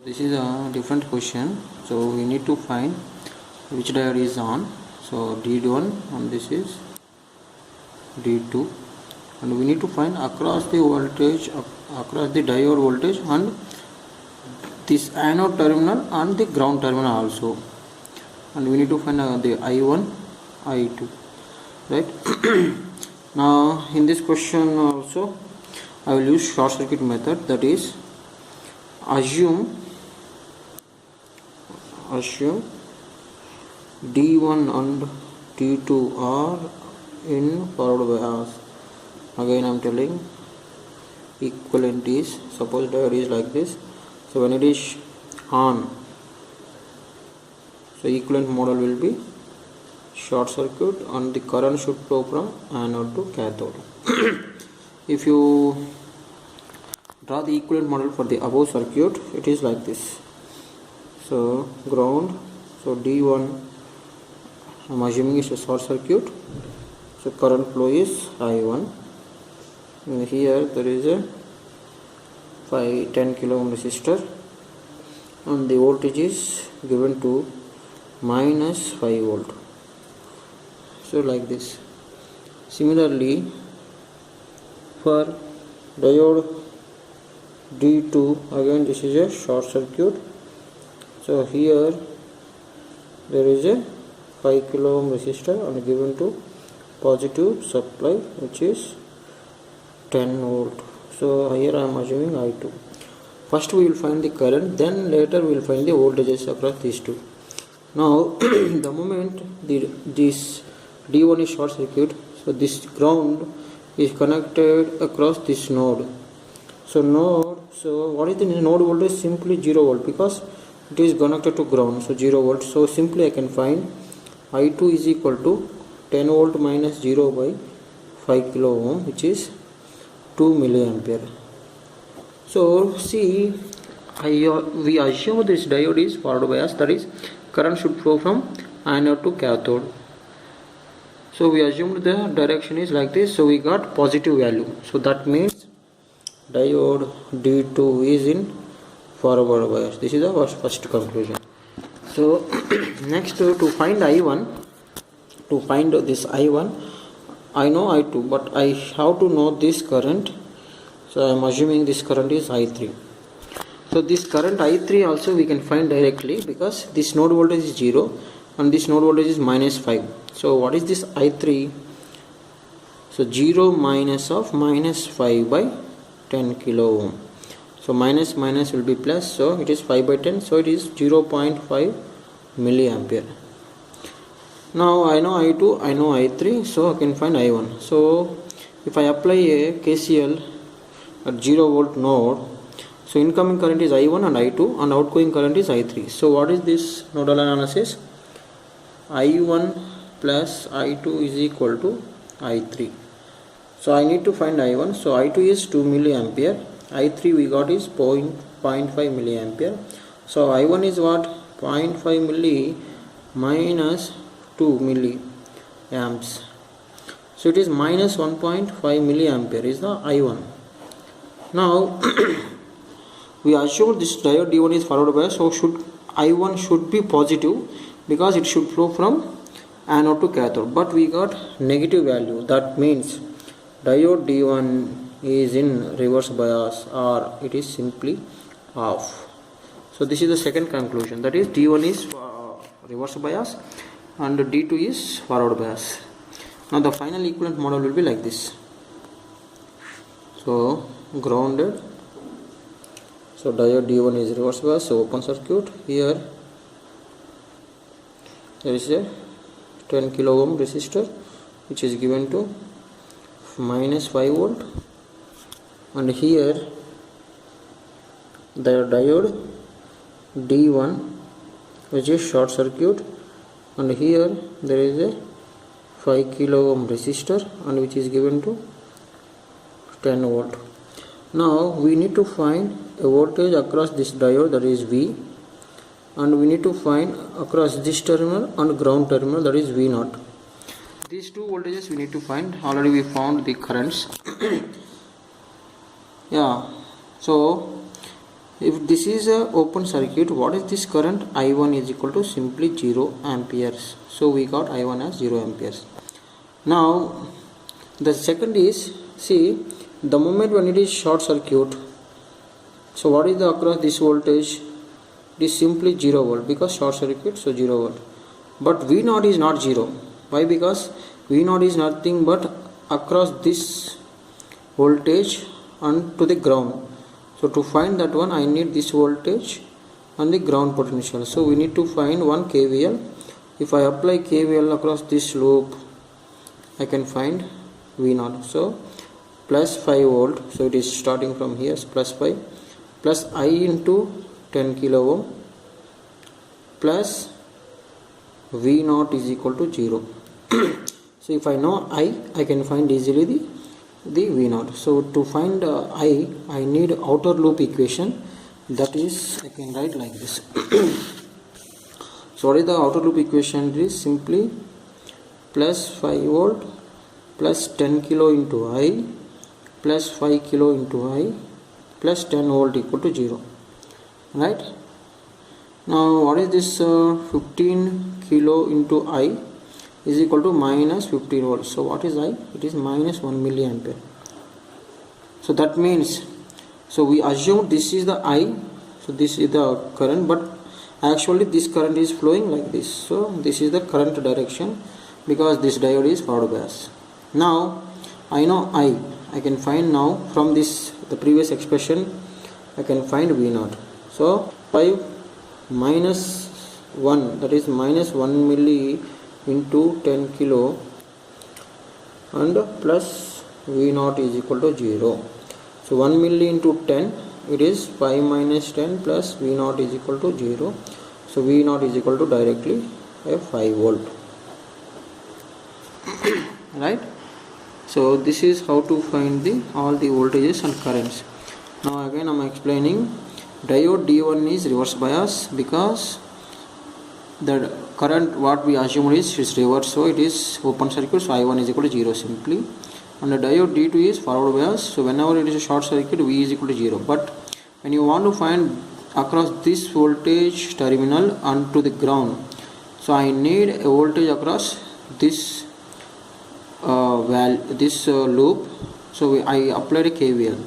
This is a different question, so we need to find which diode is on. So D1 and this is D2, and we need to find across the voltage, across the diode voltage and this anode terminal and the ground terminal also, and we need to find the I1, I2, right? Now in this question also I will use short circuit method, that is assume D1 and D2 are in forward bias. Again I am telling equivalent is, suppose diode is like this, so when it is on, so equivalent model will be short circuit and the current should flow from anode to cathode. If you draw the equivalent model for the above circuit, it is like this. So ground, so D1 I am assuming is a short circuit, so current flow is I1, and here there is a 10 kilo ohm resistor and the voltage is given to minus 5 volt. So like this. Similarly for diode D2, again this is a short circuit, so here there is a 5 kilo ohm resistor and given to positive supply which is 10 volt. So here I am assuming I2. First we will find the current, then later we will find the voltages across these two. Now the moment this D1 is short circuit, so this ground is connected across this node. So what is the node voltage? Simply 0 volt, because it is connected to ground, so 0 volt. So simply I can find I2 is equal to 10 volt minus 0 by 5 kilo ohm, which is 2 milliampere. So see, we assume this diode is forward bias, that is current should flow from anode to cathode. So we assumed the direction is like this, so we got positive value. So that means diode D2 is in forward bias. This is the first conclusion. So next to find I1, to find this I1, I know I2, but I have to know this current. So I am assuming this current is I3. So this current I3 also we can find directly, because this node voltage is 0 and this node voltage is minus 5. So what is this I3? So 0 minus of minus 5 by 10 kilo ohm. So minus will be plus, so it is 5 by 10, so it is 0.5 milliampere. Now I know I2, I know I3, so I can find I1. So if I apply a KCL at 0 volt node, so incoming current is I1 and I2 and outgoing current is I3. So what is this nodal analysis? I1 plus I2 is equal to I3. So I need to find I1. So I2 is 2 milliampere, I3 we got is 0.5 milliampere. So I1 is what? 0.5 milli minus 2 milliamps. So it is minus 1.5 milliampere is the I1. Now we assume this diode D1 is forward bias, so I1 should be positive, because it should flow from anode to cathode, but we got negative value. That means diode D1 is in reverse bias, or it is simply off. So this is the second conclusion, that is D1 is reverse bias and D2 is forward bias. Now the final equivalent model will be like this. So grounded, so diode D1 is reverse bias, so open circuit. Here there is a 10 kilo ohm resistor which is given to minus 5 volt, and here the diode D1 which is short circuit, and here there is a 5 kilo ohm resistor and which is given to 10 volt. Now we need to find a voltage across this diode, that is V, and we need to find across this terminal and ground terminal, that is V0. These two voltages we need to find. Already we found the currents. Yeah, so If this is a open circuit, what is this current? I1 is equal to simply 0 amperes. So we got I1 as 0 amperes. Now the second is, see, the moment when it is short circuit, so what is the across this voltage? It is simply 0 volt because short circuit, so 0 volt. But V0 is not 0. Why? Because V0 is nothing but across this voltage and to the ground. So to find that one, I need this voltage and the ground potential. So we need to find one KVL. If I apply KVL across this loop, I can find V0. So plus 5 volt. So it is starting from here, plus 5 plus I into 10 kilo ohm plus V0 is equal to 0. So if I know I can find easily the V0. So to find I need outer loop equation, that is I can write like this. So what is the outer loop equation? It is simply plus 5 volt plus 10 kilo into I plus 5 kilo into I plus 10 volt equal to 0. Right? Now what is this 15 kilo into I is equal to minus 15 volts. So what is I? It is minus 1 milliampere. So that means, so we assume this is the I, so this is the current, but actually this current is flowing like this. So this is the current direction because this diode is forward bias. Now I know I can find now from this, the previous expression, I can find V0. So 5 minus 1, that is minus 1 milli into 10 kilo and plus V0 is equal to 0. So 1 milli into 10, it is 5 minus 10 plus V0 is equal to 0. So V0 is equal to directly a 5 volt. Right? So this is how to find all the voltages and currents. Now again I am explaining, diode D1 is reverse bias because the current what we assumed is reverse, so it is open circuit, so I1 is equal to 0 simply. And the diode D2 is forward bias, so whenever it is a short circuit, V is equal to 0. But when you want to find across this voltage terminal and to the ground, so I need a voltage across this loop. So I applied a KVL.